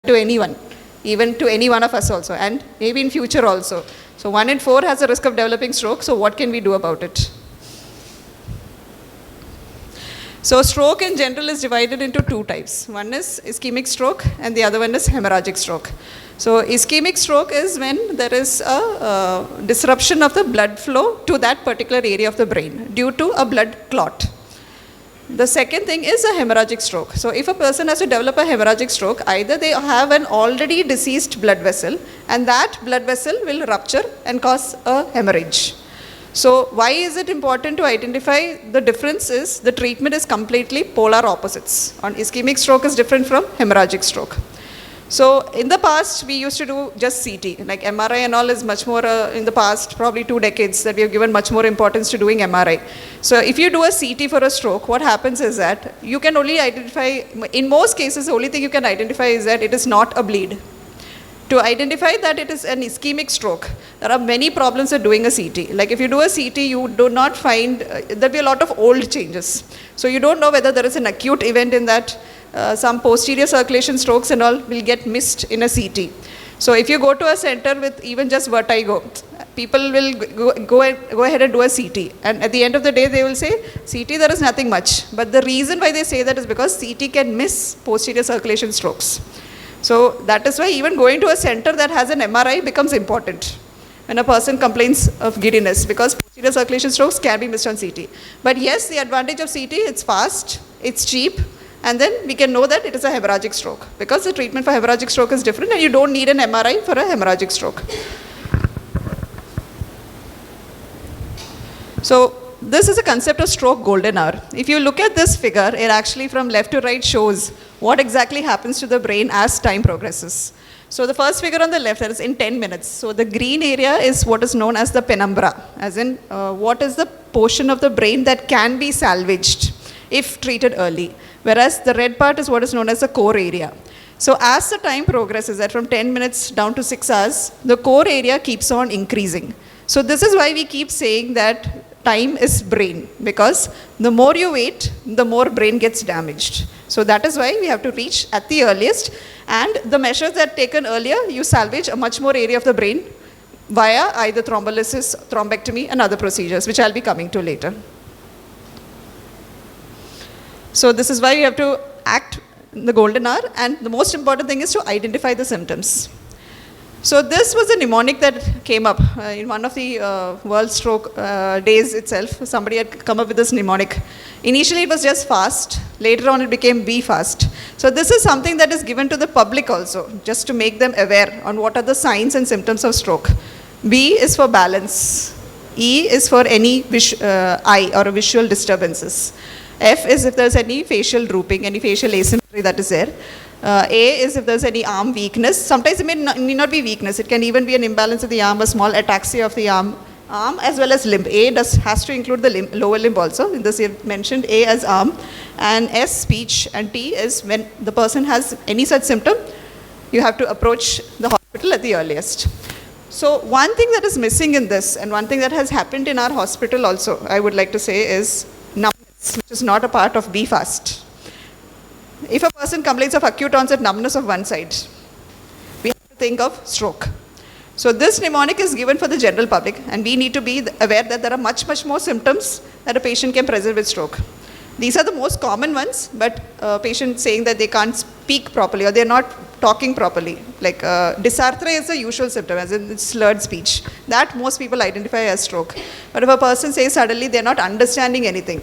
to anyone, even to any one of us also, and maybe in future also. So 1 in 4 has a risk of developing stroke, so what can we do about it? So stroke in general is divided into 2 types. One is ischemic stroke and the other one is hemorrhagic stroke. So ischemic stroke is when there is a disruption of the blood flow to that particular area of the brain due to a blood clot. The second thing is a hemorrhagic stroke. So if a person has to develop a hemorrhagic stroke, either they have an already deceased blood vessel and that blood vessel will rupture and cause a hemorrhage. So why is it important to identify the difference is the treatment is completely polar opposites. On ischemic stroke is different from hemorrhagic stroke. So in the past, we used to do just CT, like MRI and all is much more in the past, probably 2 decades that we have given much more importance to doing MRI. So if you do a CT for a stroke, what happens is that you can only identify, in most cases, the only thing you can identify is that it is not a bleed. To identify that it is an ischemic stroke, there are many problems with doing a CT. Like if you do a CT, you do not find, there will be a lot of old changes. So you don't know whether there is an acute event in that. Some posterior circulation strokes and all will get missed in a CT. So if you go to a center with even just vertigo, people will go ahead and do a CT. And at the end of the day, they will say, CT, there is nothing much. But the reason why they say that is because CT can miss posterior circulation strokes. So that is why even going to a center that has an MRI becomes important when a person complains of giddiness, because posterior circulation strokes can be missed on CT. But yes, the advantage of CT, it's fast, it's cheap, and then we can know that it is a hemorrhagic stroke, because the treatment for hemorrhagic stroke is different and you don't need an MRI for a hemorrhagic stroke. So this is a concept of stroke golden hour. If you look at this figure, it actually from left to right shows what exactly happens to the brain as time progresses. So the first figure on the left, that is in 10 minutes. So the green area is what is known as the penumbra, as in what is the portion of the brain that can be salvaged if treated early. Whereas the red part is what is known as the core area. So as the time progresses, that from 10 minutes down to 6 hours, the core area keeps on increasing. So this is why we keep saying that time is brain, because the more you wait, the more brain gets damaged. So that is why we have to reach at the earliest, and the measures that taken earlier, you salvage a much more area of the brain via either thrombolysis, thrombectomy and other procedures, which I'll be coming to later. So this is why we have to act in the golden hour, and the most important thing is to identify the symptoms. So this was a mnemonic that came up in one of the World Stroke days itself. Somebody had come up with this mnemonic. Initially it was just FAST, later on it became Be Fast. So this is something that is given to the public also, just to make them aware on what are the signs and symptoms of stroke. B is for balance. E is for any eye or visual disturbances. F is if there's any facial drooping, any facial asymmetry that is there. A is if there's any arm weakness. Sometimes it may not be weakness. It can even be an imbalance of the arm, a small ataxia of the arm as well as limb. A has to include the lower limb also. In this you mentioned A as arm, and S speech, and T is when the person has any such symptom, you have to approach the hospital at the earliest. So one thing that is missing in this, and one thing that has happened in our hospital also, I would like to say, is numbness, which is not a part of Be Fast. If a person complains of acute onset numbness of one side, we have to think of stroke. So this mnemonic is given for the general public, and we need to be aware that there are much more symptoms that a patient can present with stroke. These are the most common ones, but patients saying that they can't speak properly or they're not talking properly. Like dysarthria is a usual symptom, as in slurred speech. That most people identify as stroke. But if a person says suddenly they're not understanding anything,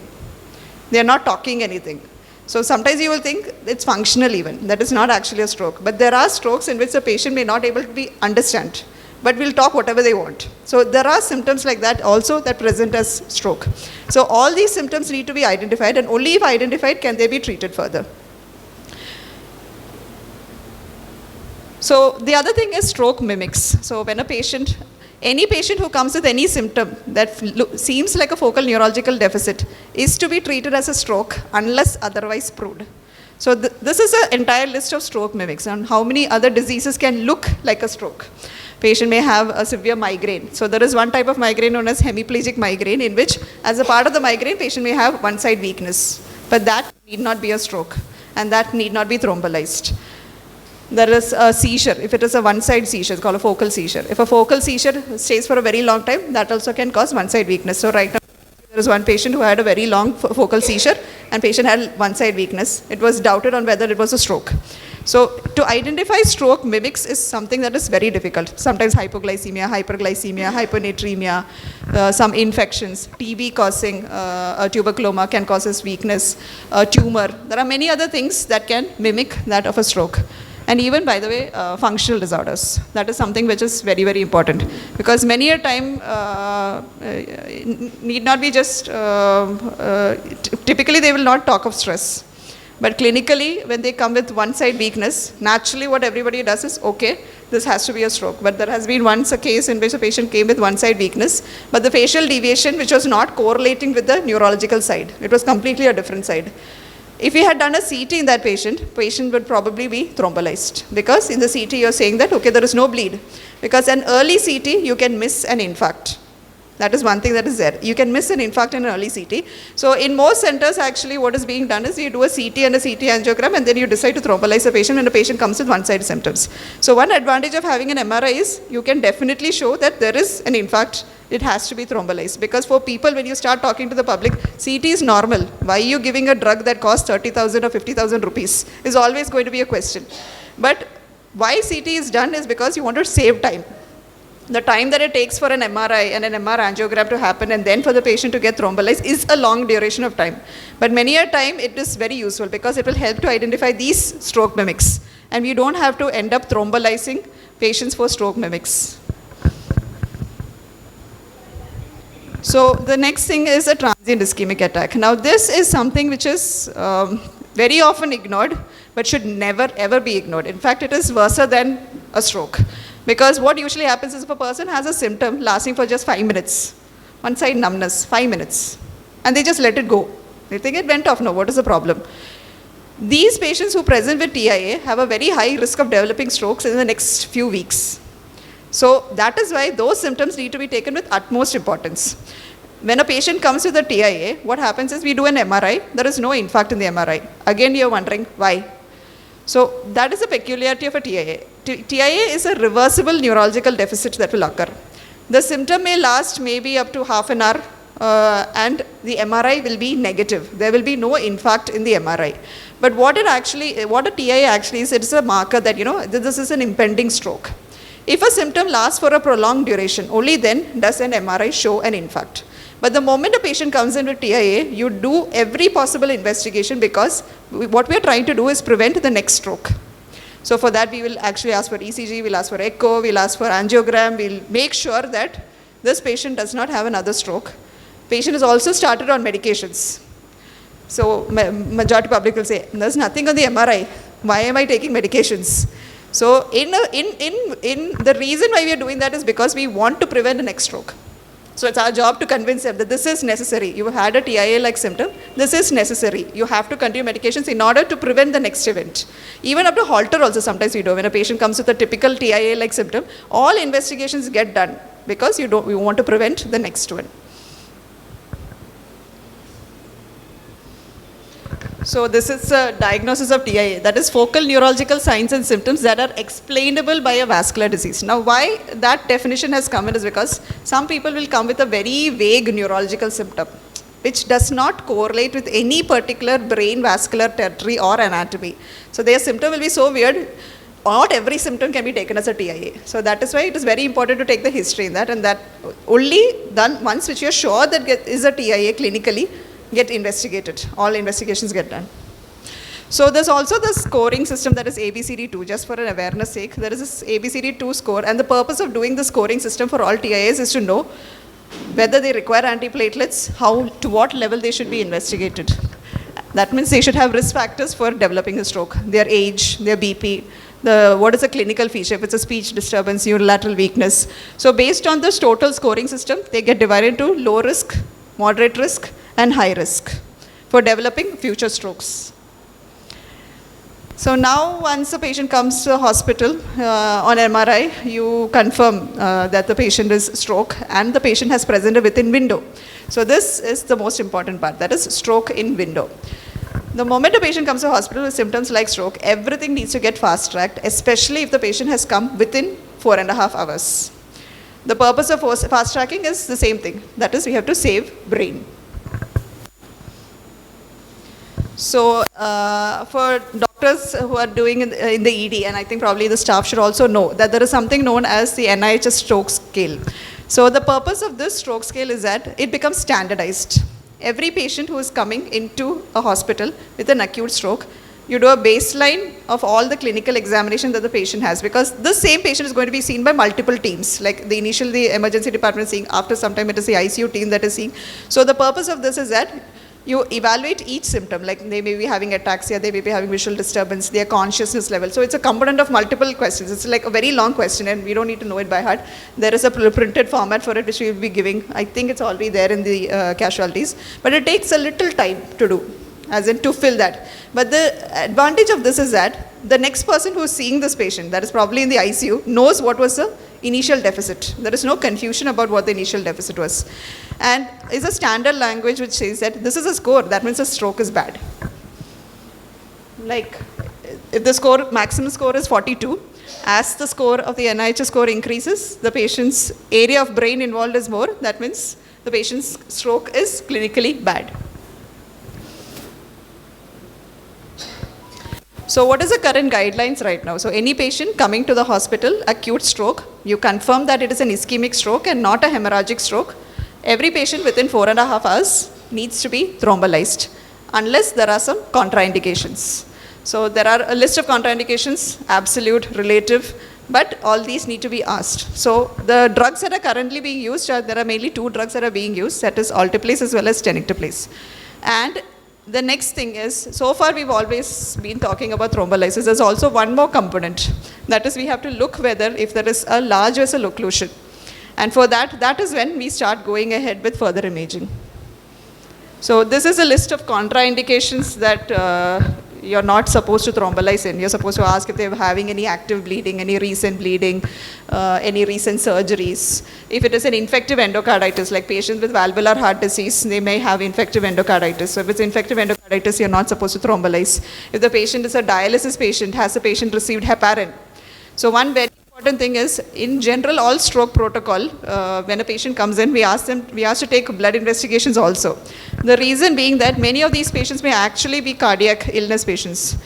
they're not talking anything. So sometimes you will think it's functional even. That is not actually a stroke. But there are strokes in which the patient may not able to understand, but will talk whatever they want. So there are symptoms like that also that present as stroke. So all these symptoms need to be identified, and only if identified can they be treated further. So the other thing is stroke mimics. So when any patient who comes with any symptom that seems like a focal neurological deficit is to be treated as a stroke unless otherwise proved. So this is an entire list of stroke mimics and how many other diseases can look like a stroke. Patient may have a severe migraine. So there is one type of migraine known as hemiplegic migraine, in which as a part of the migraine, patient may have one side weakness. But that need not be a stroke, and that need not be thrombolized. there is a seizure. If it is a one-side seizure, it's called a focal seizure. If a focal seizure stays for a very long time, that also can cause one-side weakness. So right now, there was one patient who had a very long focal seizure, and patient had one-side weakness. It was doubted on whether it was a stroke. So to identify stroke mimics is something that is very difficult. Sometimes hypoglycemia, hyperglycemia, hyponatremia, some infections, TB causing a tuberculoma can cause weakness, a tumor. There are many other things that can mimic that of a stroke. And even, by the way, functional disorders. That is something which is very, very important. Because many a time, need not be just, typically they will not talk of stress. But clinically, when they come with one-side weakness, naturally what everybody does is, okay, this has to be a stroke. But there has been once a case in which a patient came with one-side weakness, but the facial deviation, which was not correlating with the neurological side. It was completely a different side. If we had done a CT in that patient would probably be thrombolized. Because in the CT, you're saying that, okay, there is no bleed. Because an early CT, you can miss an infarct. That is one thing that is there. You can miss an infarct in an early CT. So in most centers, actually, what is being done is you do a CT and a CT angiogram, and then you decide to thrombolize the patient when the patient comes with one-side symptoms. So one advantage of having an MRI is you can definitely show that there is an infarct. It has to be thrombolized. Because for people, when you start talking to the public, CT is normal. Why are you giving a drug that costs 30,000 or 50,000 rupees is always going to be a question. But why CT is done is because you want to save time. The time that it takes for an MRI and an MR angiogram to happen and then for the patient to get thrombolized is a long duration of time. But many a time it is very useful because it will help to identify these stroke mimics. And we don't have to end up thrombolizing patients for stroke mimics. So the next thing is a transient ischemic attack. Now this is something which is very often ignored, but should never ever be ignored. In fact, it is worse than a stroke. Because what usually happens is if a person has a symptom lasting for just 5 minutes, one side numbness, 5 minutes, and they just let it go. They think it went off, no, what is the problem? These patients who present with TIA have a very high risk of developing strokes in the next few weeks. So that is why those symptoms need to be taken with utmost importance. When a patient comes with a TIA, what happens is we do an MRI, there is no infarct in the MRI. Again, you're wondering why. So that is a peculiarity of a TIA. TIA is a reversible neurological deficit that will occur. The symptom may last maybe up to half an hour and the MRI will be negative. There will be no infarct in the MRI. But what a TIA actually is, it's a marker that, this is an impending stroke. If a symptom lasts for a prolonged duration, only then does an MRI show an infarct. But the moment a patient comes in with TIA, you do every possible investigation because what we are trying to do is prevent the next stroke. So for that, we will actually ask for ECG, we'll ask for echo, we'll ask for angiogram, we'll make sure that this patient does not have another stroke. Patient is also started on medications. So majority public will say, there's nothing on the MRI. Why am I taking medications? So the reason why we are doing that is because we want to prevent the next stroke. So it's our job to convince them that this is necessary. You had a TIA-like symptom. This is necessary. You have to continue medications in order to prevent the next event. Even up to Holter also sometimes we do. When a patient comes with a typical TIA-like symptom, all investigations get done because we want to prevent the next one. So this is a diagnosis of TIA, that is focal neurological signs and symptoms that are explainable by a vascular disease. Now why that definition has come in is because some people will come with a very vague neurological symptom which does not correlate with any particular brain vascular territory or anatomy. So their symptom will be so weird, not every symptom can be taken as a TIA. So that is why it is very important to take the history in that, and that only done once which you are sure that is a TIA clinically, get investigated. All investigations get done. So there's also the scoring system that is ABCD2, just for an awareness sake. There is this ABCD2 score, and the purpose of doing the scoring system for all TIAs is to know whether they require antiplatelets, to what level they should be investigated. That means they should have risk factors for developing a stroke, their age, their BP, what is a clinical feature, if it's a speech disturbance, unilateral weakness. So based on this total scoring system, they get divided into low risk, moderate risk, and high risk for developing future strokes. So now once a patient comes to the hospital on MRI, you confirm that the patient is stroke and the patient has presented within window. So this is the most important part, that is stroke in window. The moment a patient comes to hospital with symptoms like stroke, everything needs to get fast-tracked, especially if the patient has come within 4.5 hours. The purpose of fast-tracking is the same thing. That is, we have to save brain. So for doctors who are doing in the ED, and I think probably the staff should also know that there is something known as the NIHS stroke scale. So the purpose of this stroke scale is that it becomes standardized. Every patient who is coming into a hospital with an acute stroke, you do a baseline of all the clinical examination that the patient has, because the same patient is going to be seen by multiple teams. Like the emergency department is seeing, after some time it is the ICU team that is seeing. So the purpose of this is that you evaluate each symptom, like they may be having ataxia, they may be having visual disturbance, their consciousness level. So it's a component of multiple questions. It's like a very long question and we don't need to know it by heart. There is a printed format for it which we will be giving. I think it's already there in the casualties, but it takes a little time to do, as in to fill that. But the advantage of this is that the next person who is seeing this patient, that is probably in the ICU, knows what was the initial deficit. There is no confusion about what the initial deficit was. And is a standard language which says that this is a score, that means a stroke is bad. Like if the maximum score is 42, as the score of the NIHS score increases, the patient's area of brain involved is more, that means the patient's stroke is clinically bad. So what is the current guidelines right now? So any patient coming to the hospital, acute stroke, you confirm that it is an ischemic stroke and not a hemorrhagic stroke. Every patient within 4.5 hours needs to be thrombolized, unless there are some contraindications. So there are a list of contraindications, absolute, relative, but all these need to be asked. So the drugs that are currently being used, there are mainly 2 drugs that are being used, that is alteplase as well as tenecteplase. And the next thing is, so far we've always been talking about thrombolysis. There's also one more component. That is, we have to look whether if there is a large vessel occlusion. And for that is when we start going ahead with further imaging. So this is a list of contraindications that you're not supposed to thrombolize in. You're supposed to ask if they're having any active bleeding, any recent bleeding, any recent surgeries. If it is an infective endocarditis, like patients with valvular heart disease, they may have infective endocarditis. So if it's infective endocarditis, you're not supposed to thrombolize. If the patient is a dialysis patient, has the patient received heparin? So one very important thing is, in general, all stroke protocol, when a patient comes in, we ask to take blood investigations also. The reason being that many of these patients may actually be cardiac illness patients.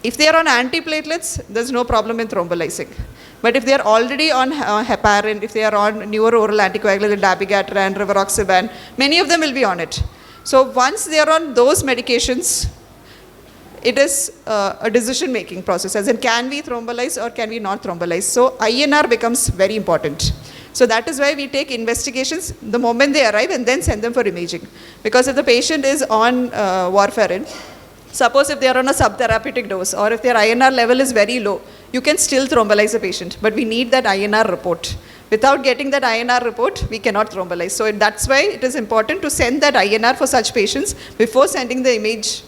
If they are on antiplatelets, there's no problem in thrombolizing. But if they are already on heparin, if they are on newer oral anticoagulant, dabigatran, rivaroxaban, many of them will be on it. So once they are on those medications, it is a decision-making process, as in can we thrombolize or can we not thrombolize. So INR becomes very important. So that is why we take investigations the moment they arrive and then send them for imaging. Because if the patient is on warfarin, suppose if they are on a subtherapeutic dose or if their INR level is very low, you can still thrombolize a patient, but we need that INR report. Without getting that INR report, we cannot thrombolize. So that's why it is important to send that INR for such patients before sending the image,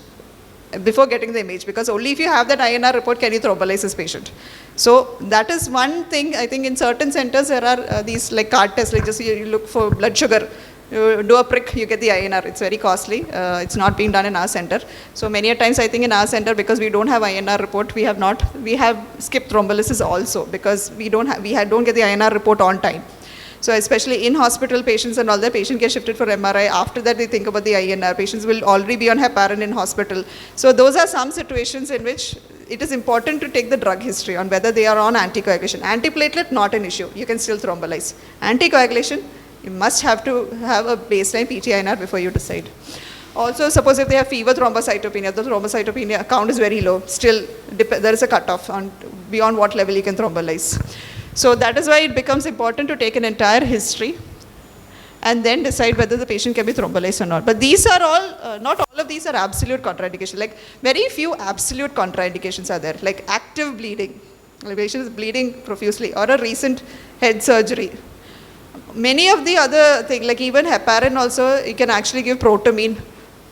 before getting the image, because only if you have that INR report can you thrombolize this patient. So that is one thing. I think in certain centers there are these like card tests, like just you look for blood sugar, you do a prick, you get the INR. It's very costly. It's not being done in our center. So many a times I think in our center, because we don't have INR report, we have skipped thrombolysis also, because we don't get the INR report on time. So especially in hospital patients and all that, patient gets shifted for MRI. After that, they think about the INR. Patients will already be on heparin in hospital. So those are some situations in which it is important to take the drug history on whether they are on anticoagulation. Antiplatelet, not an issue. You can still thrombolize. Anticoagulation, you must have to have a baseline PT-INR before you decide. Also, suppose if they have fever thrombocytopenia, the thrombocytopenia count is very low. Still, there is a cutoff on beyond what level you can thrombolize. So that is why it becomes important to take an entire history and then decide whether the patient can be thrombolized or not. But these are all, not all of these are absolute contraindications. Like very few absolute contraindications are there, like active bleeding. The patient is bleeding profusely, or a recent head surgery. Many of the other things, like even heparin also, you can actually give protamine,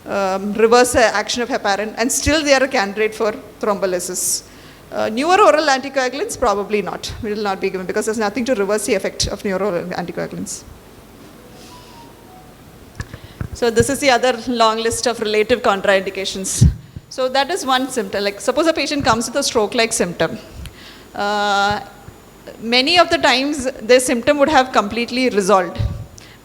reverse action of heparin, and still they are a candidate for thrombolysis. Newer oral anticoagulants, probably not. We will not be given, because there's nothing to reverse the effect of newer oral anticoagulants. So this is the other long list of relative contraindications. So that is one symptom. Like suppose a patient comes with a stroke-like symptom. Many of the times the symptom would have completely resolved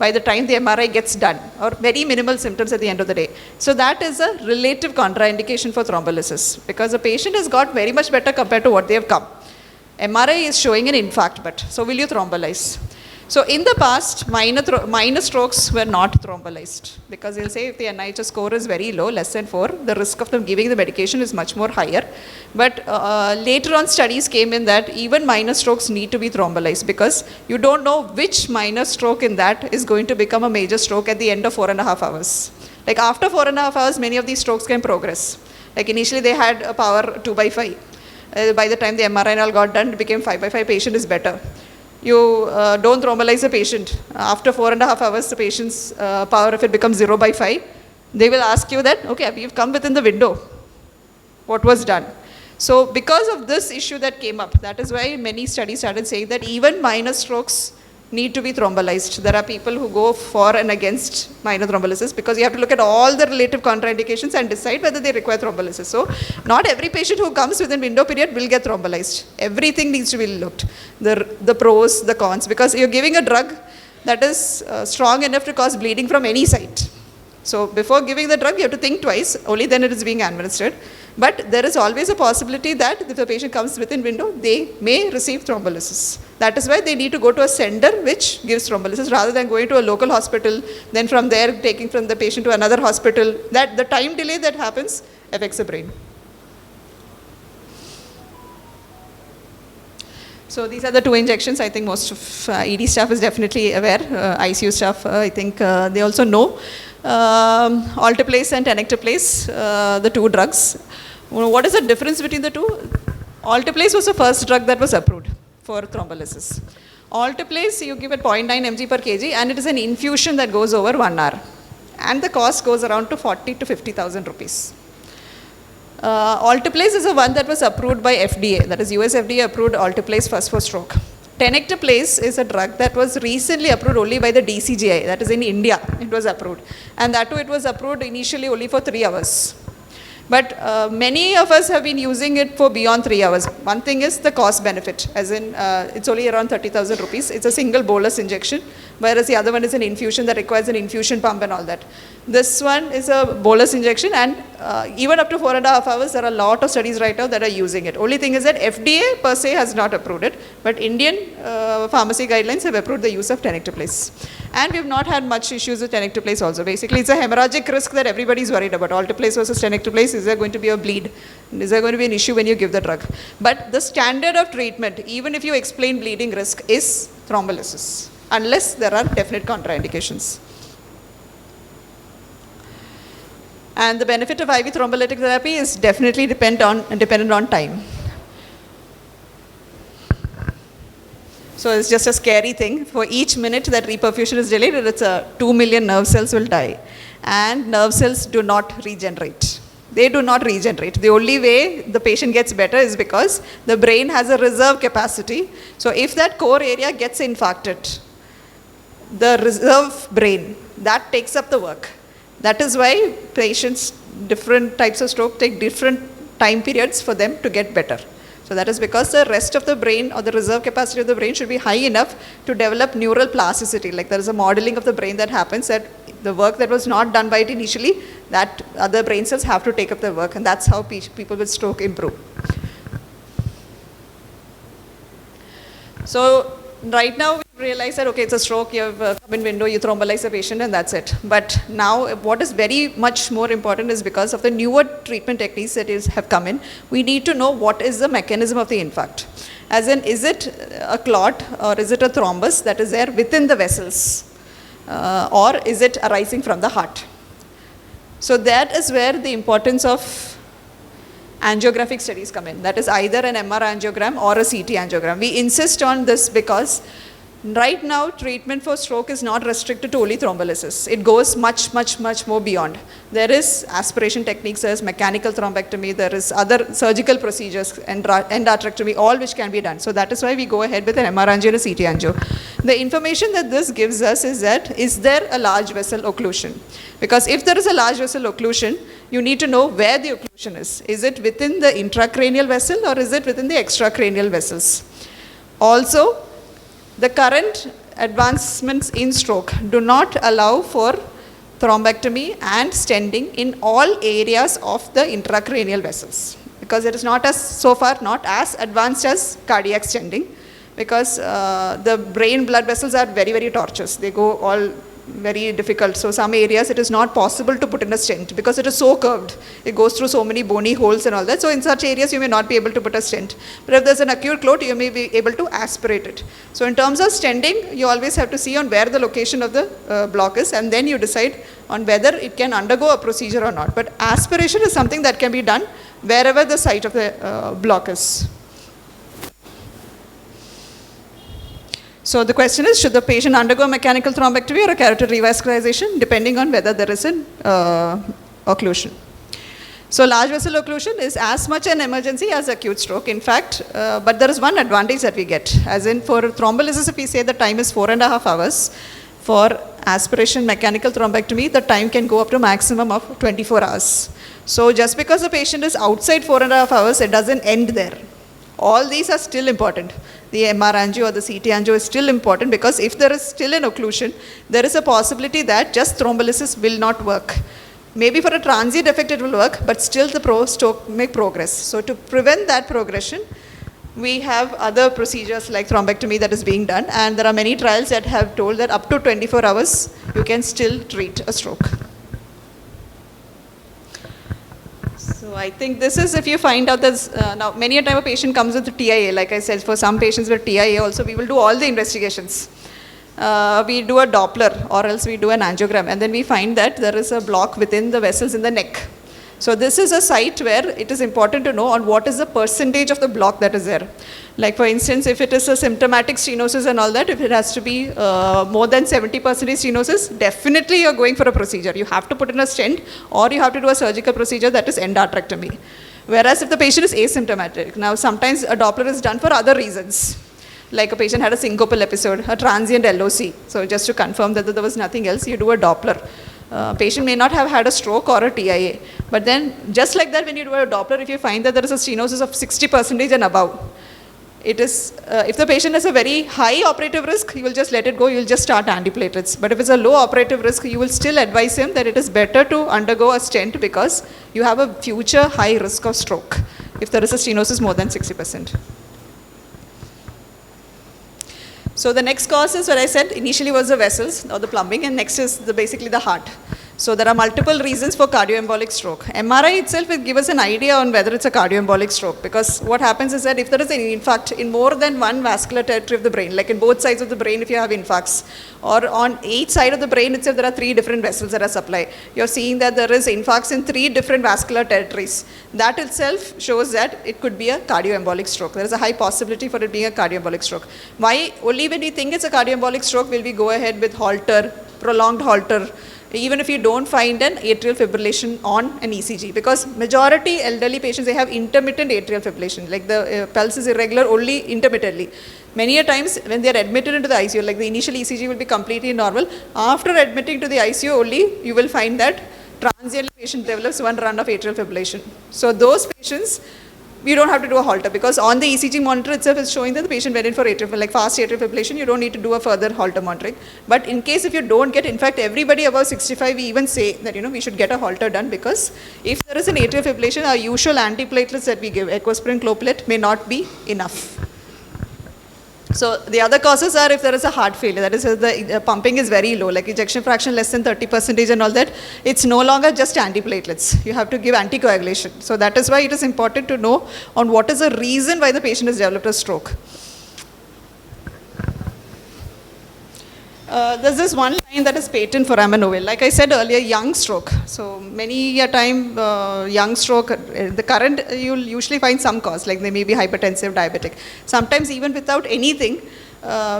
by the time the MRI gets done, or very minimal symptoms at the end of the day. So that is a relative contraindication for thrombolysis, because the patient has got very much better compared to what they have come. MRI is showing an infarct, but so will you thrombolyze? So in the past, minor strokes were not thrombolized, because they'll say if the NIH score is very low, less than 4, the risk of them giving the medication is much more higher. But later on studies came in that even minor strokes need to be thrombolized, because you don't know which minor stroke in that is going to become a major stroke at the end of 4.5 hours. Like after 4.5 hours, many of these strokes can progress. Like initially they had a power 2/5. By the time the MRI and all got done, it became 5/5, patient is better. You don't thrombolyze a patient. After 4.5 hours, the patient's power, if it becomes 0/5, they will ask you that, okay, we've come within the window. What was done? So because of this issue that came up, that is why many studies started saying that even minor strokes need to be thrombolyzed. There are people who go for and against minor thrombolysis, because you have to look at all the relative contraindications and decide whether they require thrombolysis. So not every patient who comes within window period will get thrombolyzed. Everything needs to be looked. The pros, the cons, because you're giving a drug that is strong enough to cause bleeding from any site. So before giving the drug, you have to think twice, only then it is being administered. But there is always a possibility that if the patient comes within window, they may receive thrombolysis. That is why they need to go to a center which gives thrombolysis, rather than going to a local hospital, then from there taking from the patient to another hospital. That the time delay that happens affects the brain. So these are the 2 injections. I think most of ED staff is definitely aware. ICU staff, I think they also know. Alteplase and tenecteplase, the 2 drugs. What is the difference between the 2? Alteplase was the first drug that was approved for thrombolysis. Alteplase, you give it 0.9 mg per kg, and it is an infusion that goes over 1 hour. And the cost goes around to 40 to 50,000 rupees. Alteplase is the one that was approved by FDA, that is US FDA approved Alteplase first for stroke. Tenecteplase is a drug that was recently approved only by the DCGI, that is in India, it was approved. And that too, it was approved initially only for 3 hours. But many of us have been using it for beyond 3 hours. One thing is the cost benefit, as in it's only around 30,000 rupees. It's a single bolus injection, whereas the other one is an infusion that requires an infusion pump and all that. This one is a bolus injection, and even up to 4.5 hours, there are a lot of studies right now that are using it. Only thing is that FDA per se has not approved it, but Indian pharmacy guidelines have approved the use of tenecteplase. And we've not had much issues with tenecteplase also. Basically, it's a hemorrhagic risk that everybody's worried about. Alteplase versus tenecteplase, is there going to be a bleed? Is there going to be an issue when you give the drug? But the standard of treatment, even if you explain bleeding risk, is thrombolysis, unless there are definite contraindications. And the benefit of IV thrombolytic therapy is definitely dependent on time. So it's just a scary thing. For each minute that reperfusion is delayed, it's 2 million nerve cells will die. And nerve cells do not regenerate. They do not regenerate. The only way the patient gets better is because the brain has a reserve capacity. So if that core area gets infarcted, the reserve brain, that takes up the work. That is why patients, different types of stroke, take different time periods for them to get better. So that is because the rest of the brain, or the reserve capacity of the brain, should be high enough to develop neural plasticity. Like there is a modeling of the brain that happens, that the work that was not done by it initially, that other brain cells have to take up the work, and that's how people with stroke improve. So right now we realize that, okay, it's a stroke, you have come in window, you thrombolyze the patient, and that's it. But now what is very much more important is, because of the newer treatment techniques that have come in, we need to know what is the mechanism of the infarct. As in, is it a clot, or is it a thrombus that is there within the vessels, or is it arising from the heart? So that is where the importance of angiographic studies come in. That is either an MR angiogram or a CT angiogram. We insist on this because Right now, treatment for stroke is not restricted to only thrombolysis. It goes much, much, much more beyond. There is aspiration techniques, there is mechanical thrombectomy, there is other surgical procedures, endarterectomy, all which can be done. So that is why we go ahead with an MR angio and a CT angio. The information that this gives us is that, is there a large vessel occlusion? Because if there is a large vessel occlusion, you need to know where the occlusion is. Is it within the intracranial vessel or is it within the extracranial vessels? Also, the current advancements in stroke do not allow for thrombectomy and stenting in all areas of the intracranial vessels, because it is not as, so far, not as advanced as cardiac stenting, because the brain blood vessels are very, very tortuous. They go all very difficult. So some areas it is not possible to put in a stent because it is so curved. It goes through so many bony holes and all that. So in such areas you may not be able to put a stent. But if there's an acute clot, you may be able to aspirate it. So in terms of stenting, you always have to see on where the location of the block is, and then you decide on whether it can undergo a procedure or not. But aspiration is something that can be done wherever the site of the block is. So the question is, should the patient undergo a mechanical thrombectomy or a carotid revascularization, depending on whether there is an occlusion. So large vessel occlusion is as much an emergency as acute stroke, in fact, but there is one advantage that we get. As in, for thrombolysis, if we say the time is 4.5 hours, for aspiration mechanical thrombectomy, the time can go up to maximum of 24 hours. So just because the patient is outside 4.5 hours, it doesn't end there. All these are still important. The MR angio or the CT angio is still important, because if there is still an occlusion, there is a possibility that just thrombolysis will not work. Maybe for a transient effect it will work, but still the stroke may progress. So to prevent that progression, we have other procedures like thrombectomy that is being done, and there are many trials that have told that up to 24 hours you can still treat a stroke. So I think this is, if you find out that now many a time a patient comes with TIA, like I said, for some patients with TIA also we will do all the investigations. We do a Doppler or else we do an angiogram, and then we find that there is a block within the vessels in the neck. So this is a site where it is important to know on what is the percentage of the block that is there. Like for instance, if it is a symptomatic stenosis and all that, if it has to be more than 70% stenosis, definitely you're going for a procedure. You have to put in a stent or you have to do a surgical procedure, that is endarterectomy. Whereas if the patient is asymptomatic, now sometimes a Doppler is done for other reasons. Like a patient had a syncopal episode, a transient LOC. So just to confirm that there was nothing else, you do a Doppler. Patient may not have had a stroke or a TIA, but then just like that, when you do a Doppler, if you find that there is a stenosis of 60% and above, it is, if the patient has a very high operative risk, you will just let it go, you will just start antiplatelets. But if it's a low operative risk, you will still advise him that it is better to undergo a stent, because you have a future high risk of stroke if there is a stenosis more than 60%. So the next cause is what I said initially was the vessels or the plumbing, and next is basically the heart. So there are multiple reasons for cardioembolic stroke. MRI itself will give us an idea on whether it's a cardioembolic stroke, because what happens is that if there is an infarct in more than one vascular territory of the brain, like in both sides of the brain if you have infarcts, or on each side of the brain itself there are 3 different vessels that are supplied. You're seeing that there is infarcts in 3 different vascular territories. That itself shows that it could be a cardioembolic stroke. There is a high possibility for it being a cardioembolic stroke. Why? Only when we think it's a cardioembolic stroke will we go ahead with Holter, prolonged Holter, even if you don't find an atrial fibrillation on an ECG, because majority elderly patients, they have intermittent atrial fibrillation, like the pulse is irregular only intermittently. Many a times when they are admitted into the ICU, like the initial ECG will be completely normal. After admitting to the ICU only, you will find that transiently patient develops one run of atrial fibrillation. So those patients, we don't have to do a Holter, because on the ECG monitor itself is showing that the patient went in for atrial, like fast atrial fibrillation. You don't need to do a further Holter monitoring. But in case if you don't get, in fact everybody above 65, we even say that we should get a Holter done, because if there is an atrial fibrillation, our usual antiplatelets that we give, ecosprin, cloplet, may not be enough. So the other causes are if there is a heart failure, that is the pumping is very low, like ejection fraction less than 30% and all that, it's no longer just antiplatelets. You have to give anticoagulation. So that is why it is important to know on what is the reason why the patient has developed a stroke. There's this one line that is patent for amenovil. Like I said earlier, young stroke. So many a time, young stroke, the current, you'll usually find some cause, like they may be hypertensive, diabetic. Sometimes even without anything,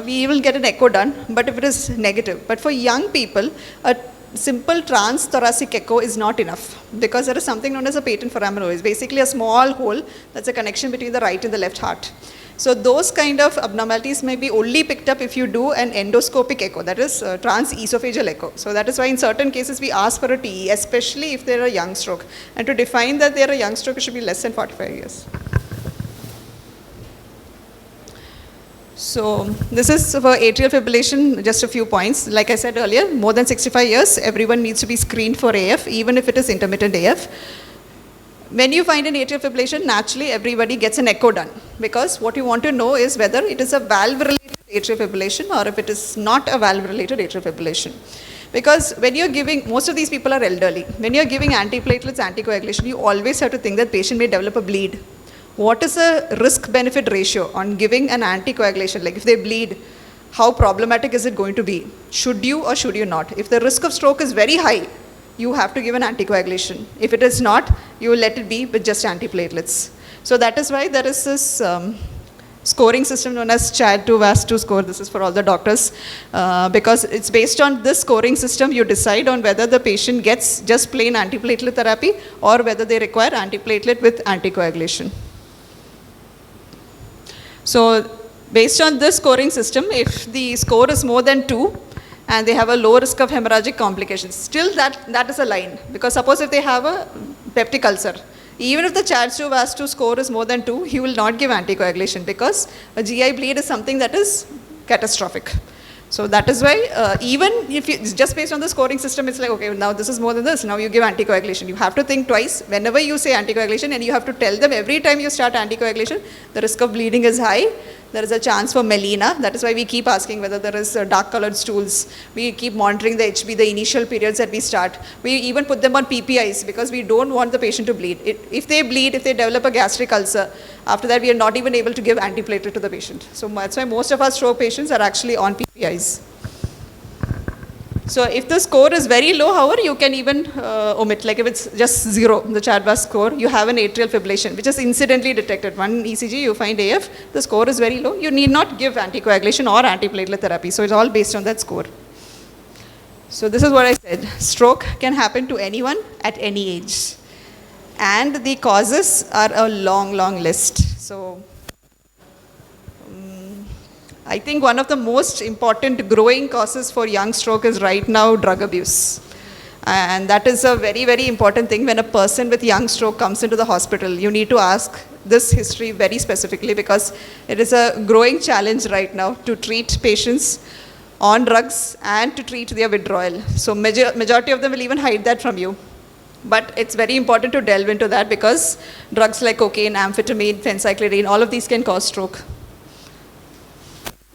we will get an echo done, but if it is negative. But for young people, a simple transthoracic echo is not enough because there is something known as a patent foramen. It's basically a small hole that's a connection between the right and the left heart. So those kind of abnormalities may be only picked up if you do an endoscopic echo, that is transesophageal echo. So that is why in certain cases we ask for a TE, especially if they're a young stroke. And to define that they're a young stroke, it should be less than 45 years. So this is for atrial fibrillation, just a few points. Like I said earlier, more than 65 years, everyone needs to be screened for AF, even if it is intermittent AF. When you find an atrial fibrillation, naturally everybody gets an echo done, because what you want to know is whether it is a valve-related atrial fibrillation or if it is not a valve-related atrial fibrillation. Because when you're giving, most of these people are elderly, when you're giving antiplatelets, anticoagulation, you always have to think that patient may develop a bleed. What is the risk-benefit ratio on giving an anticoagulation? Like if they bleed, how problematic is it going to be? Should you or should you not? If the risk of stroke is very high, you have to give an anticoagulation. If it is not, you will let it be with just antiplatelets. So that is why there is this scoring system known as CHAD2 VAS2 score. This is for all the doctors, because it's based on this scoring system you decide on whether the patient gets just plain antiplatelet therapy or whether they require antiplatelet with anticoagulation. So based on this scoring system, if the score is more than 2, and they have a low risk of hemorrhagic complications, still that is a line. Because suppose if they have a peptic ulcer, even if the CHAD2 VAS2 score is more than 2, he will not give anticoagulation because a GI bleed is something that is catastrophic. So that is why even if you, just based on the scoring system, it's like, okay, now this is more than this, now you give anticoagulation. You have to think twice whenever you say anticoagulation, and you have to tell them every time you start anticoagulation, the risk of bleeding is high. There is a chance for melena. That is why we keep asking whether there is dark colored stools. We keep monitoring the HB, the initial periods that we start. We even put them on PPIs because we don't want the patient to bleed. If they bleed, if they develop a gastric ulcer, after that we are not even able to give antiplatelet to the patient. So that's why most of our stroke patients are actually on PPIs. So if the score is very low, however, you can even omit. Like if it's just 0, the CHAD-VAS score, you have an atrial fibrillation, which is incidentally detected. One ECG, you find AF, the score is very low. You need not give anticoagulation or antiplatelet therapy. So it's all based on that score. So this is what I said. Stroke can happen to anyone at any age. And the causes are a long, long list. So I think one of the most important growing causes for young stroke is right now drug abuse. And that is a very, very important thing. When a person with young stroke comes into the hospital, you need to ask this history very specifically, because it is a growing challenge right now to treat patients on drugs and to treat their withdrawal. So majority of them will even hide that from you. But it's very important to delve into that, because drugs like cocaine, amphetamine, phencyclidine, all of these can cause stroke.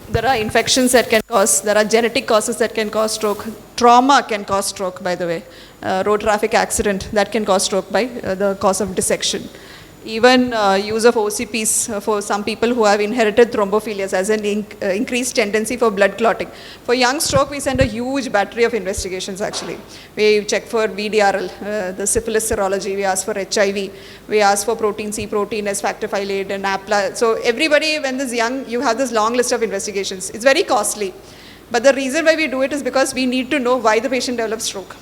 There are infections that can cause, there are genetic causes that can cause stroke. Trauma can cause stroke, by the way. Road traffic accident, that can cause stroke by the cause of dissection. Even use of OCPs for some people who have inherited thrombophilias as an increased tendency for blood clotting. For young stroke, we send a huge battery of investigations actually. We check for VDRL, the syphilis serology, we ask for HIV, we ask for protein C, protein S, factor V Lead, and APLA. So everybody, when this young, you have this long list of investigations. It's very costly. But the reason why we do it is because we need to know why the patient develops stroke.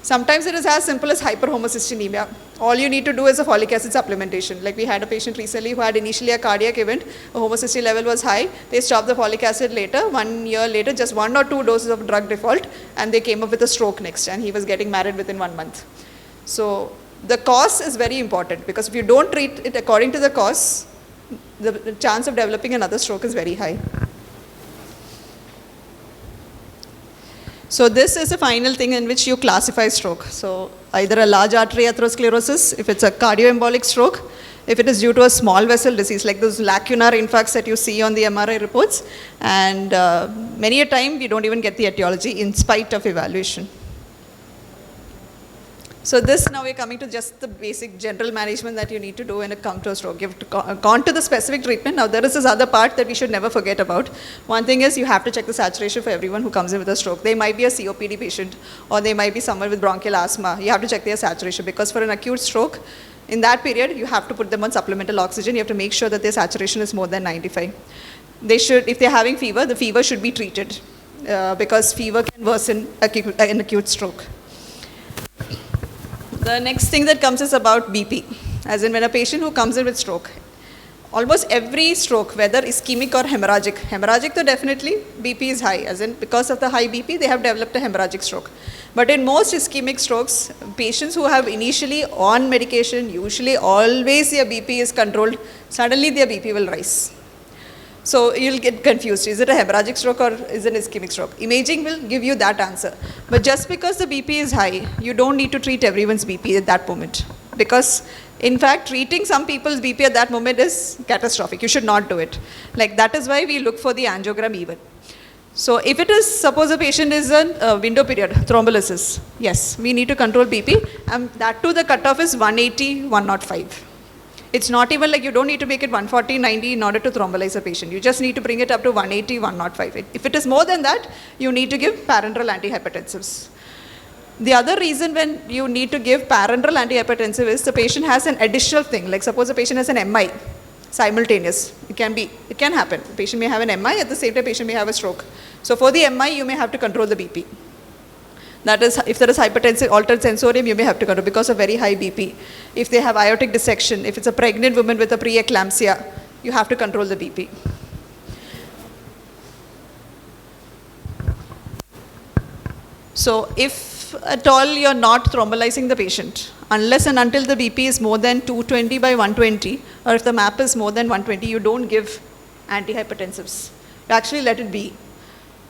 Sometimes it is as simple as hyperhomocystinemia. All you need to do is a folic acid supplementation. Like we had a patient recently who had initially a cardiac event, a homocysteine level was high, they stopped the folic acid later, 1 year later, just 1 or 2 doses of drug default, and they came up with a stroke next, and he was getting married within 1 month. So the cause is very important, because if you don't treat it according to the cause, the chance of developing another stroke is very high. So this is the final thing in which you classify stroke. So either a large artery atherosclerosis, if it's a cardioembolic stroke, if it is due to a small vessel disease, like those lacunar infarcts that you see on the MRI reports, and many a time we don't even get the etiology in spite of evaluation. So this, now we're coming to just the basic general management that you need to do when it comes to a stroke. You've gone to the specific treatment. Now there is this other part that we should never forget about. One thing is you have to check the saturation for everyone who comes in with a stroke. They might be a COPD patient, or they might be someone with bronchial asthma. You have to check their saturation, because for an acute stroke, in that period, you have to put them on supplemental oxygen. You have to make sure that their saturation is more than 95. they should, if they're having fever, the fever should be treated because fever can worsen an acute stroke. The next thing that comes is about BP, as in when a patient who comes in with stroke, almost every stroke, whether ischemic or hemorrhagic, though definitely BP is high, as in because of the high BP, they have developed a hemorrhagic stroke. But in most ischemic strokes, patients who have initially on medication, usually always their BP is controlled, suddenly their BP will rise. So you'll get confused. Is it a hemorrhagic stroke or is it an ischemic stroke? Imaging will give you that answer. But just because the BP is high, you don't need to treat everyone's BP at that moment. Because in fact, treating some people's BP at that moment is catastrophic. You should not do it. Like that is why we look for the angiogram even. So if it is, suppose a patient is a window period, thrombolysis, yes, we need to control BP. And that too, the cutoff is 180, 105. It's not even like you don't need to make it 140, 90 in order to thrombolyze a patient. You just need to bring it up to 180, 105. If it is more than that, you need to give parenteral antihypertensives. The other reason when you need to give parenteral antihypertensive is the patient has an additional thing. Like suppose a patient has an MI, simultaneous. It can happen. The patient may have an MI, at the same time patient may have a stroke. So for the MI, you may have to control the BP. That is, if there is hypertensive, altered sensorium, you may have to control because of very high BP. If they have aortic dissection, if it's a pregnant woman with a preeclampsia, you have to control the BP. So if at all you're not thrombolizing the patient, unless and until the BP is more than 220 by 120, or if the MAP is more than 120, you don't give antihypertensives. You actually let it be.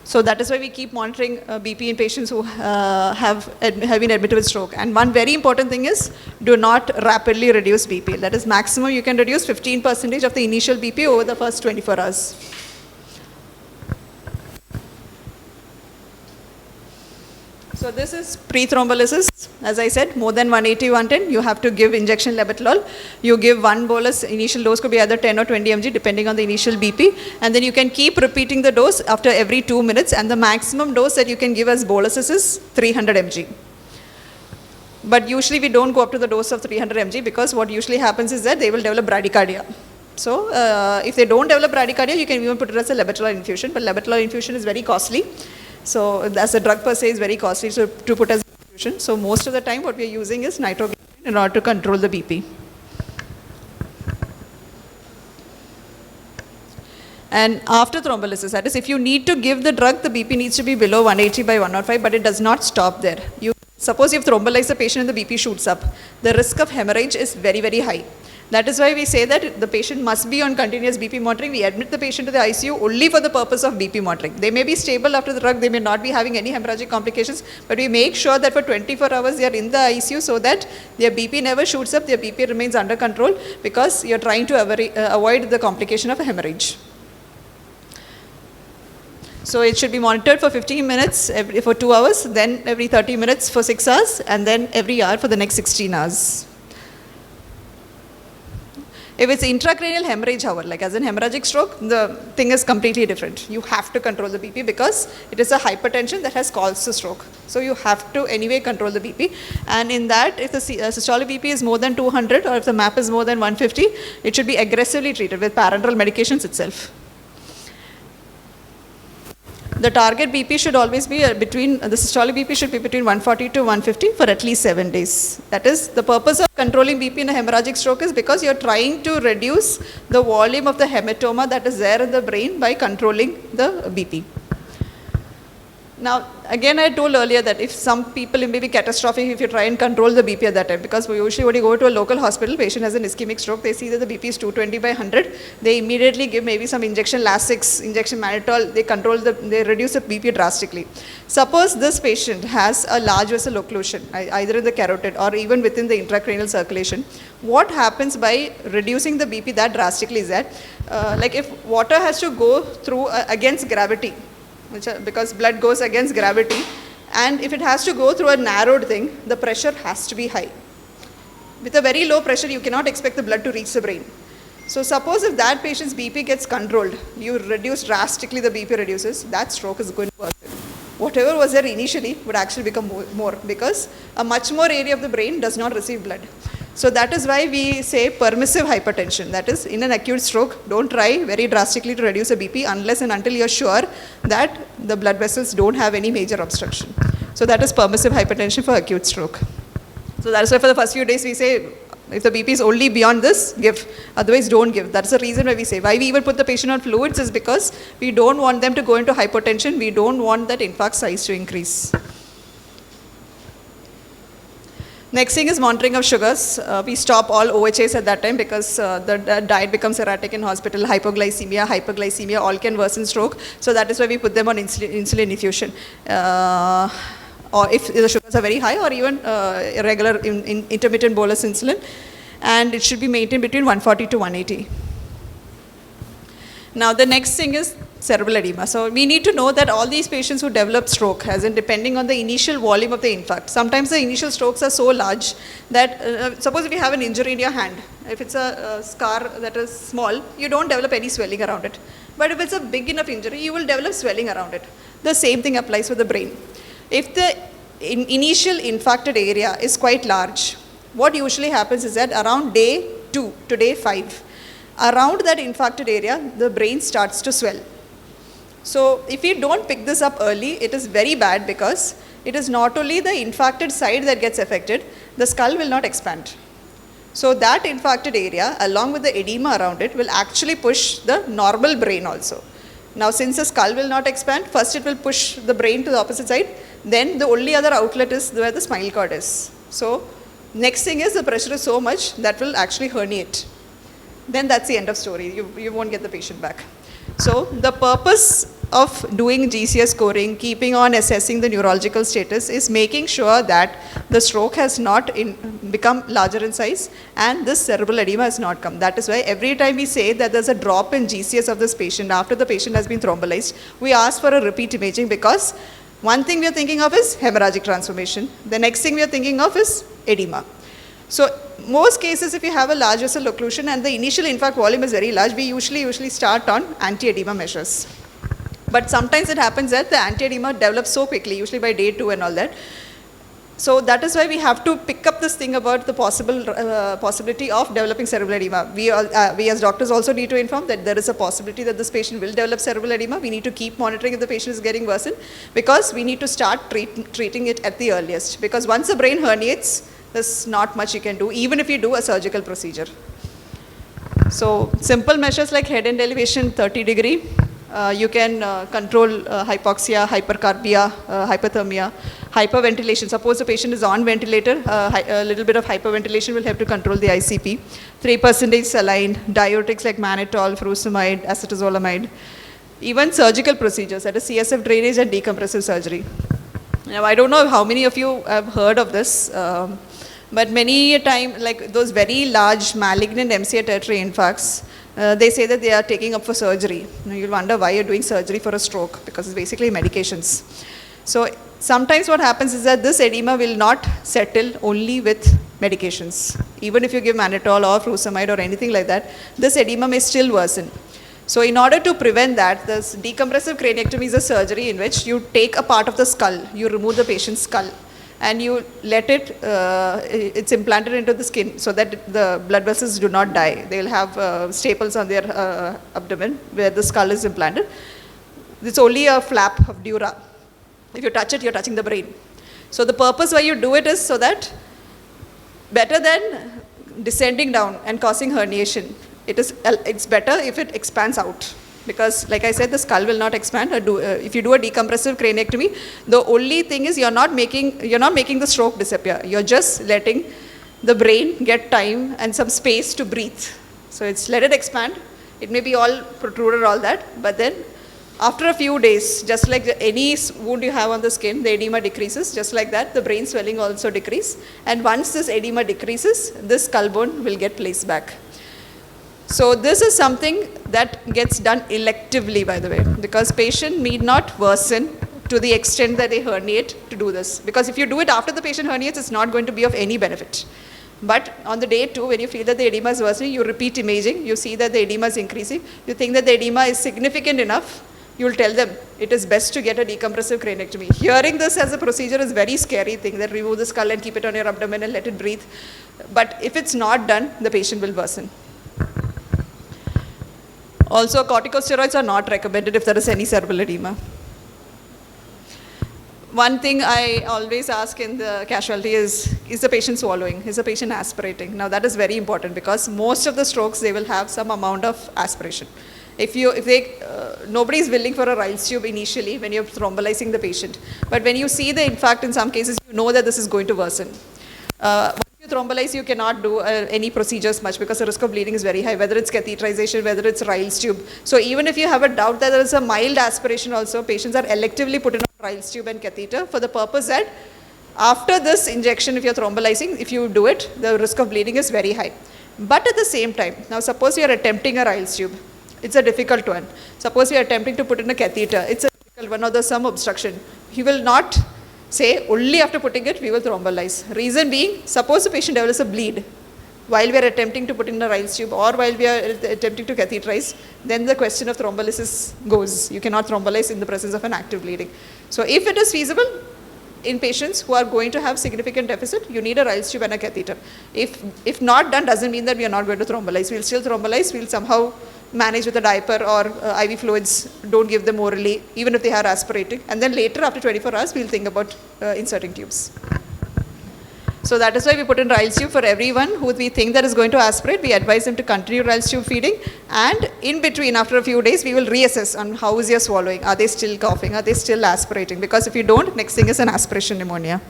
So that is why we keep monitoring BP in patients who have been admitted with stroke. And one very important thing is, do not rapidly reduce BP. That is maximum you can reduce 15% of the initial BP over the first 24 hours. So this is pre-thrombolysis. As I said, more than 180, 110, you have to give injection labetalol. You give one bolus, initial dose could be either 10 or 20 mg depending on the initial BP. And then you can keep repeating the dose after every 2 minutes. And the maximum dose that you can give as boluses is 300 mg. But usually we don't go up to the dose of 300 mg because what usually happens is that they will develop bradycardia. So if they don't develop bradycardia, you can even put it as a labetalol infusion. But labetalol infusion is very costly. So as a drug per se is very costly to put as infusion. So most of the time what we are using is nitroglycerin in order to control the BP. And after thrombolysis, that is if you need to give the drug, the BP needs to be below 180 by 105, but it does not stop there. Suppose you've thrombolized the patient and the BP shoots up. The risk of hemorrhage is very, very high. That is why we say that the patient must be on continuous BP monitoring. We admit the patient to the ICU only for the purpose of BP monitoring. They may be stable after the drug, they may not be having any hemorrhagic complications, but we make sure that for 24 hours they are in the ICU so that their BP never shoots up, their BP remains under control because you're trying to avoid the complication of a hemorrhage. So it should be monitored for 15 minutes for 2 hours, then every 30 minutes for 6 hours, and then every hour for the next 16 hours. If it's intracranial hemorrhage, however, like as in hemorrhagic stroke, the thing is completely different. You have to control the BP because it is a hypertension that has caused the stroke. So you have to anyway control the BP. And in that, if the systolic BP is more than 200 or if the MAP is more than 150, it should be aggressively treated with parenteral medications itself. The target BP should always be between, the systolic BP should be between 140 to 150 for at least 7 days. That is, the purpose of controlling BP in a hemorrhagic stroke is because you're trying to reduce the volume of the hematoma that is there in the brain by controlling the BP. Now, again, I told earlier that if some people, it may be catastrophic if you try and control the BP at that time, because usually when you go to a local hospital, patient has an ischemic stroke, they see that the BP is 220 by 100, they immediately give maybe some injection Lasix, injection mannitol, they reduce the BP drastically. Suppose this patient has a large vessel occlusion, either in the carotid or even within the intracranial circulation. What happens by reducing the BP that drastically is that, like if water has to go through against gravity, because blood goes against gravity, and if it has to go through a narrowed thing, the pressure has to be high. With a very low pressure, you cannot expect the blood to reach the brain. So suppose if that patient's BP gets controlled, you reduce drastically, the BP reduces, that stroke is going to worsen. Whatever was there initially would actually become more because a much more area of the brain does not receive blood. So that is why we say permissive hypertension. That is, in an acute stroke, don't try very drastically to reduce the BP unless and until you're sure that the blood vessels don't have any major obstruction. So that is permissive hypertension for acute stroke. So that is why for the first few days we say, if the BP is only beyond this, give. Otherwise, don't give. That's the reason why we say. Why we even put the patient on fluids is because we don't want them to go into hypotension. We don't want that infarct size to increase. Next thing is monitoring of sugars. We stop all OHAs at that time because the diet becomes erratic in hospital. Hypoglycemia, all can worsen stroke. So that is why we put them on insulin infusion. Or if the sugars are very high, or even irregular intermittent bolus insulin. And it should be maintained between 140 to 180. Now the next thing is cerebral edema. So we need to know that all these patients who develop stroke, as in depending on the initial volume of the infarct, sometimes the initial strokes are so large that, suppose if you have an injury in your hand, if it's a scar that is small, you don't develop any swelling around it. But if it's a big enough injury, you will develop swelling around it. The same thing applies for the brain. If the initial infarcted area is quite large, what usually happens is that around day 2 to day 5, around that infarcted area, the brain starts to swell. So if we don't pick this up early, it is very bad because it is not only the infarcted side that gets affected, the skull will not expand. So that infarcted area, along with the edema around it, will actually push the normal brain also. Now since the skull will not expand, first it will push the brain to the opposite side, then the only other outlet is where the spinal cord is. So next thing is the pressure is so much that will actually herniate. Then that's the end of story. You won't get the patient back. So the purpose of doing GCS scoring, keeping on assessing the neurological status, is making sure that the stroke has not become larger in size and this cerebral edema has not come. That is why every time we say that there's a drop in GCS of this patient after the patient has been thrombolized, we ask for a repeat imaging, because one thing we are thinking of is hemorrhagic transformation. The next thing we are thinking of is edema. So most cases, if you have a large vessel occlusion and the initial infarct volume is very large, we usually start on anti-edema measures. But sometimes it happens that the anti-edema develops so quickly, usually by day 2 and all that. So that is why we have to pick up this thing about the possibility of developing cerebral edema. We as doctors also need to inform that there is a possibility that this patient will develop cerebral edema. We need to keep monitoring if the patient is getting worsened, because we need to start treating it at the earliest. Because once the brain herniates, there's not much you can do, even if you do a surgical procedure. So simple measures like head end elevation 30 degree, you can control hypoxia, hypercarbia, hypothermia, hyperventilation. Suppose the patient is on ventilator, a little bit of hyperventilation will help to control the ICP. 3% saline, diuretics like mannitol, furosemide, acetazolamide. Even surgical procedures, that is CSF drainage and decompressive surgery. Now I don't know how many of you have heard of this, but many a time, like those very large malignant MCA tertiary infarcts, they say that they are taking up for surgery. You'll wonder why you're doing surgery for a stroke, because it's basically medications. So sometimes what happens is that this edema will not settle only with medications. Even if you give mannitol or furosemide or anything like that, this edema may still worsen. So in order to prevent that, this decompressive craniectomy is a surgery in which you take a part of the skull, you remove the patient's skull, and you let it, it's implanted into the skin so that the blood vessels do not die. They will have staples on their abdomen where the skull is implanted. It's only a flap of dura. If you touch it, you're touching the brain. So the purpose why you do it is so that, better than descending down and causing herniation, it's better if it expands out. Because like I said, the skull will not expand. If you do a decompressive craniectomy, the only thing is you're not making the stroke disappear. You're just letting the brain get time and some space to breathe. So it's let it expand. It may be all protruded, all that, but then after a few days, just like any wound you have on the skin, the edema decreases. Just like that, the brain swelling also decreases. And once this edema decreases, this skull bone will get placed back. So this is something that gets done electively, by the way, because patient need not worsen to the extent that they herniate to do this. Because if you do it after the patient herniates, it's not going to be of any benefit. But on the day 2, when you feel that the edema is worsening, you repeat imaging, you see that the edema is increasing, you think that the edema is significant enough you will tell them it is best to get a decompressive craniectomy. Hearing this as a procedure is very scary thing, that remove the skull and keep it on your abdomen and let it breathe. But if it's not done, the patient will worsen. Also, corticosteroids are not recommended if there is any cerebral edema. One thing I always ask in the casualty is the patient swallowing? Is the patient aspirating? Now that is very important, because most of the strokes, they will have some amount of aspiration. Nobody is willing for a Riles tube initially when you're thrombolizing the patient. But when you see the infarct in some cases, you know that this is going to worsen. Once you thrombolize, you cannot do any procedures much, because the risk of bleeding is very high, whether it's catheterization, whether it's Riles tube. So even if you have a doubt that there is a mild aspiration also, patients are electively put in a Riles tube and catheter for the purpose that after this injection, if you're thrombolizing, if you do it, the risk of bleeding is very high. But at the same time, now suppose you are attempting a Riles tube. It's a difficult one. Suppose we are attempting to put in a catheter. It's a difficult one, or there's some obstruction. He will not say only after putting it we will thrombolize. Reason being, suppose the patient develops a bleed while we are attempting to put in a Riles tube or while we are attempting to catheterize, then the question of thrombolysis goes. You cannot thrombolize in the presence of an active bleeding. So if it is feasible, in patients who are going to have significant deficit, you need a Riles tube and a catheter. If not done, doesn't mean that we are not going to thrombolize. We'll still thrombolize. We'll somehow manage with a diaper or IV fluids. Don't give them orally, even if they are aspirating. And then later, after 24 hours, we'll think about inserting tubes. So that is why we put in Riles tube for everyone who we think that is going to aspirate. We advise them to continue Riles tube feeding. And in between, after a few days, we will reassess on how is your swallowing. Are they still coughing? Are they still aspirating? Because if you don't, next thing is an aspiration pneumonia.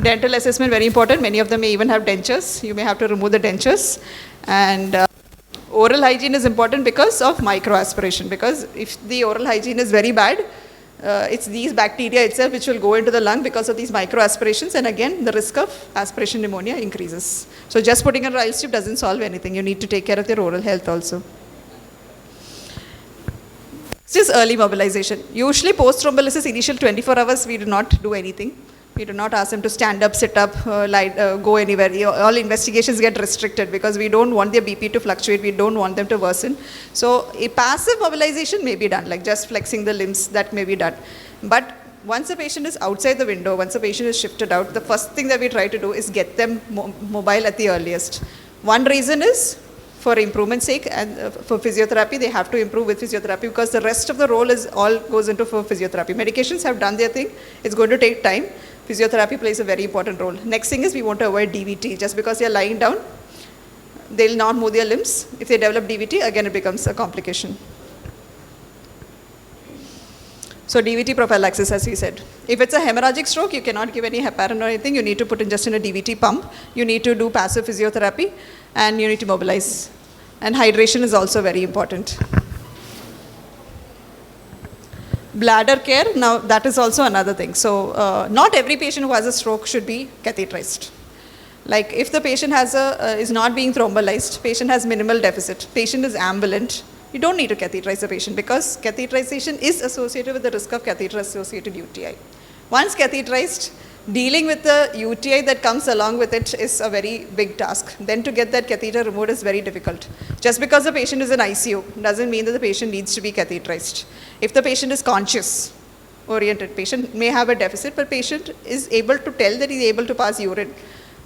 Dental assessment, very important. Many of them may even have dentures. You may have to remove the dentures. And oral hygiene is important because of microaspiration. Because if the oral hygiene is very bad, it's these bacteria itself which will go into the lung because of these microaspirations, and again the risk of aspiration pneumonia increases. So just putting a Riles tube doesn't solve anything. You need to take care of your oral health also. This is early mobilization. Usually post thrombolysis initial 24 hours we do not do anything. We do not ask them to stand up, sit up, go anywhere. All investigations get restricted because we don't want their BP to fluctuate. We don't want them to worsen. So a passive mobilization may be done, like just flexing the limbs, that may be done. But once a patient is outside the window, once a patient is shifted out, the first thing that we try to do is get them mobile at the earliest. One reason is for improvement's sake, and for physiotherapy, they have to improve with physiotherapy because the rest of the role is all goes into for physiotherapy. Medications have done their thing. It's going to take time. Physiotherapy plays a very important role. Next thing is we want to avoid DVT. Just because they are lying down, they will not move their limbs. If they develop DVT, again it becomes a complication. So DVT prophylaxis, as we said. If it's a hemorrhagic stroke, you cannot give any heparin or anything. You need to put in just in a DVT pump. You need to do passive physiotherapy, and you need to mobilize. And hydration is also very important. Bladder care, now that is also another thing. So not every patient who has a stroke should be catheterized. Like if the patient has is not being thrombolized, patient has minimal deficit, patient is ambulant, you don't need to catheterize the patient because catheterization is associated with the risk of catheter-associated UTI. Once catheterized, dealing with the UTI that comes along with it is a very big task. Then to get that catheter removed is very difficult. Just because the patient is in ICU doesn't mean that the patient needs to be catheterized. If the patient is conscious oriented, patient may have a deficit, but patient is able to tell that he is able to pass urine,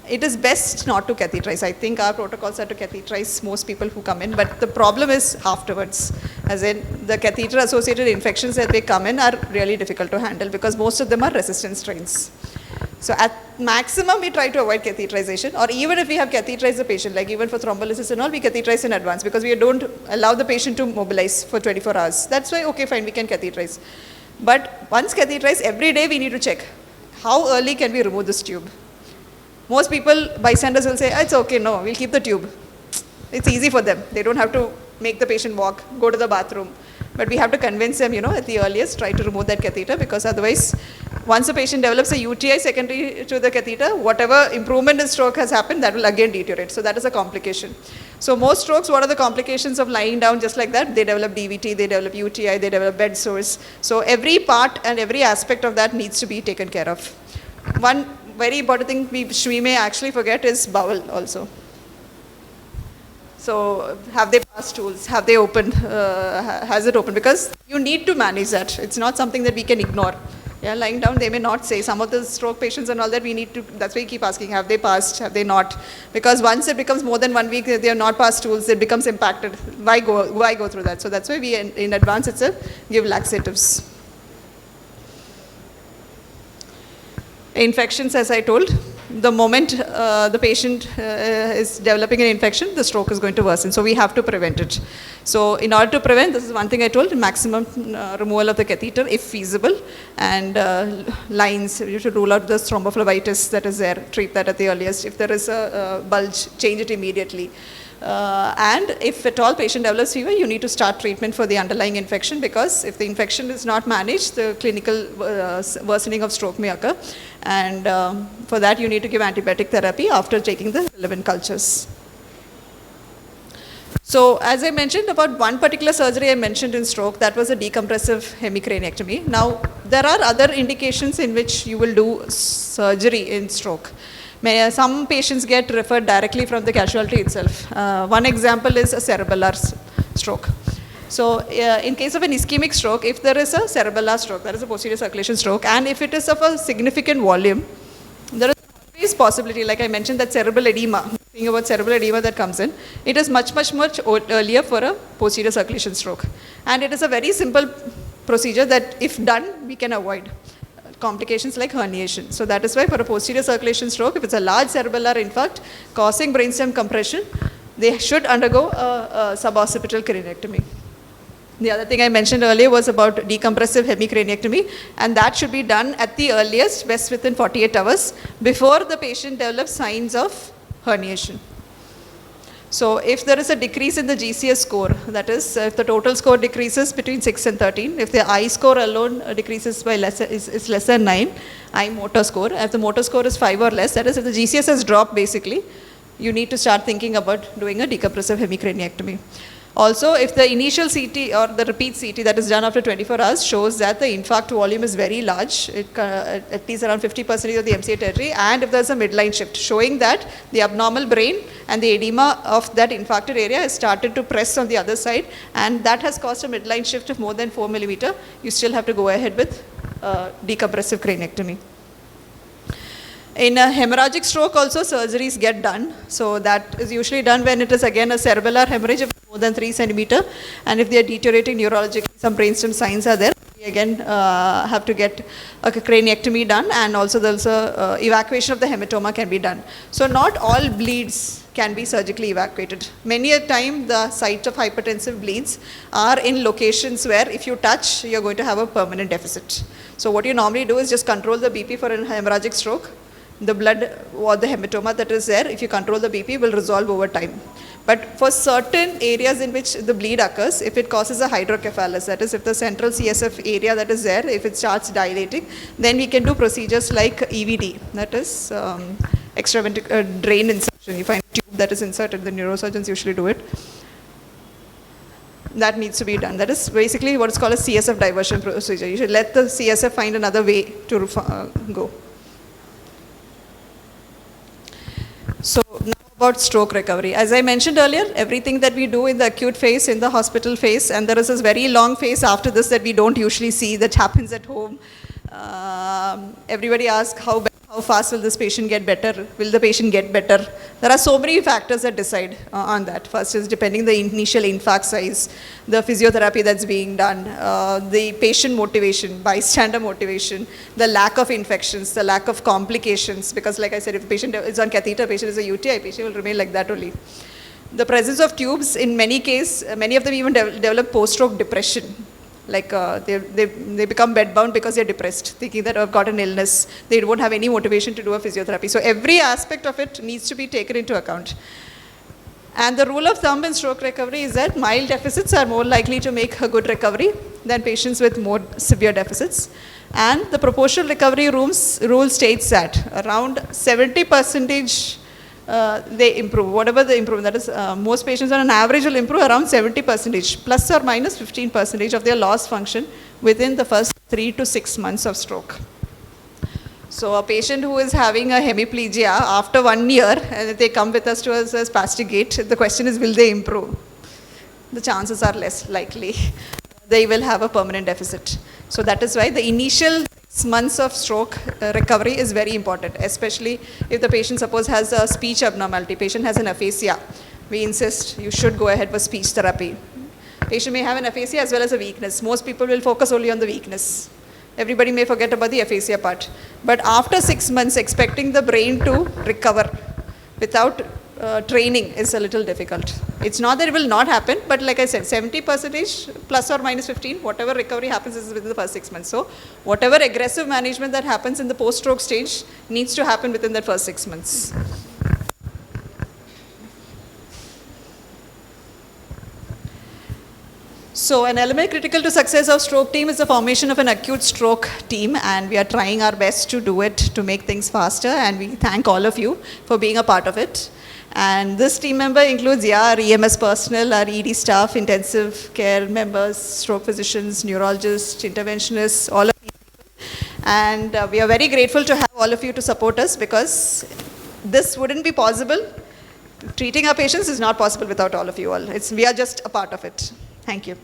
it is best not to catheterize. I think our protocols are to catheterize most people who come in, but the problem is afterwards. As in the catheter associated infections that they come in are really difficult to handle because most of them are resistant strains. So at maximum, we try to avoid catheterization, or even if we have catheterized the patient, like even for thrombolysis and all, we catheterize in advance because we don't allow the patient to mobilize for 24 hours. That's why, okay, fine, we can catheterize. But once catheterized, every day we need to check how early can we remove this tube. Most people, bystanders will say, it's okay, no, we'll keep the tube. It's easy for them. They don't have to make the patient walk, go to the bathroom. But we have to convince them, at the earliest, try to remove that catheter because otherwise, once a patient develops a UTI secondary to the catheter, whatever improvement in stroke has happened, that will again deteriorate. So that is a complication. So most strokes, what are the complications of lying down just like that? They develop DVT, they develop UTI, they develop bed sores. So every part and every aspect of that needs to be taken care of. One very important thing which we may actually forget is bowel also. So have they passed stools? Have they opened? Has it opened? Because you need to manage that. It's not something that we can ignore. Yeah, lying down, they may not say. Some of the stroke patients and all that, we need to, that's why we keep asking, have they passed, have they not? Because once it becomes more than 1 week, they have not passed stools, it becomes impacted. Why go through that? So that's why we, in advance itself, give laxatives. Infections, as I told, the moment the patient is developing an infection, the stroke is going to worsen. So we have to prevent it. So in order to prevent, this is one thing I told, maximum removal of the catheter if feasible, and lines, you should rule out the thrombophlebitis that is there, treat that at the earliest. If there is a bulge, change it immediately. And if at all patient develops fever, you need to start treatment for the underlying infection, because if the infection is not managed, the clinical worsening of stroke may occur. And for that, you need to give antibiotic therapy after taking the relevant cultures. So as I mentioned about one particular surgery I mentioned in stroke, that was a decompressive hemicraniectomy. Now, there are other indications in which you will do surgery in stroke. Some patients get referred directly from the casualty itself. One example is a cerebellar stroke. So in case of an ischemic stroke, if there is a cerebellar stroke, that is a posterior circulation stroke, and if it is of a significant volume, there is always possibility, like I mentioned, that cerebral edema, thinking about cerebral edema that comes in, it is much earlier for a posterior circulation stroke. And it is a very simple procedure that if done, we can avoid complications like herniation. So that is why for a posterior circulation stroke, if it's a large cerebellar infarct causing brainstem compression, they should undergo a suboccipital craniectomy. The other thing I mentioned earlier was about decompressive hemicraniectomy, and that should be done at the earliest, best within 48 hours, before the patient develops signs of herniation. So if there is a decrease in the GCS score, that is, if the total score decreases between 6 and 13, if the I score alone decreases by is less than 9, I motor score, if the motor score is 5 or less, that is, if the GCS has dropped basically, you need to start thinking about doing a decompressive hemicraniectomy. Also, if the initial CT or the repeat CT that is done after 24 hours shows that the infarct volume is very large, at least around 50% of the MCA territory, and if there's a midline shift showing that the abnormal brain and the edema of that infarcted area has started to press on the other side, and that has caused a midline shift of more than 4 millimeter, you still have to go ahead with decompressive craniectomy. In a hemorrhagic stroke also, surgeries get done. So that is usually done when it is again a cerebellar hemorrhage of more than 3 centimeter, and if they are deteriorating neurologically, some brainstem signs are there, we again have to get a craniectomy done, and also there's a evacuation of the hematoma can be done. So not all bleeds can be surgically evacuated. Many a time the site of hypertensive bleeds are in locations where if you touch, you're going to have a permanent deficit. So what you normally do is just control the BP for a hemorrhagic stroke. The blood or the hematoma that is there, if you control the BP, will resolve over time. But for certain areas in which the bleed occurs, if it causes a hydrocephalus, that is, if the central CSF area that is there, if it starts dilating, then we can do procedures like EVD, that is extraventricular drain insertion. You find a tube that is inserted, the neurosurgeons usually do it. That needs to be done. That is basically what is called a CSF diversion procedure. You should let the CSF find another way to go. So now about stroke recovery. As I mentioned earlier, everything that we do in the acute phase, in the hospital phase, and there is this very long phase after this that we don't usually see, that happens at home. Everybody asks how fast will this patient get better? Will the patient get better? There are so many factors that decide on that. First is depending the initial infarct size, the physiotherapy that's being done, the patient motivation, bystander motivation, the lack of infections, the lack of complications, because like I said, if the patient is on catheter, patient is a UTI, patient will remain like that only. The presence of tubes, in many cases, many of them even develop post-stroke depression. Like they become bedbound because they're depressed, thinking that I've got an illness. They won't have any motivation to do a physiotherapy. So every aspect of it needs to be taken into account. And the rule of thumb in stroke recovery is that mild deficits are more likely to make a good recovery than patients with more severe deficits. And the proportional recovery rule states that around 70% they improve, whatever the improvement, that is most patients on an average will improve around 70%, plus or minus 15% of their lost function within the first 3 to 6 months of stroke. So a patient who is having a hemiplegia after 1 year, and they come with us to us as spastic, the question is, will they improve? The chances are less likely. They will have a permanent deficit. So that is why the initial 6 months of stroke recovery is very important, especially if the patient, suppose, has a speech abnormality, patient has an aphasia. We insist you should go ahead for speech therapy. Patient may have an aphasia as well as a weakness. Most people will focus only on the weakness. Everybody may forget about the aphasia part. But after 6 months, expecting the brain to recover without training is a little difficult. It's not that it will not happen, but like I said, 70% plus or minus 15, whatever recovery happens is within the first 6 months. So whatever aggressive management that happens in the post-stroke stage needs to happen within that first 6 months. So an element critical to success of stroke team is the formation of an acute stroke team, and we are trying our best to do it to make things faster, and we thank all of you for being a part of it. And this team member includes our EMS personnel, our ED staff, intensive care members, stroke physicians, neurologists, interventionists, all of you. And we are very grateful to have all of you to support us, because this wouldn't be possible. Treating our patients is not possible without all of you all. We are just a part of it. Thank you.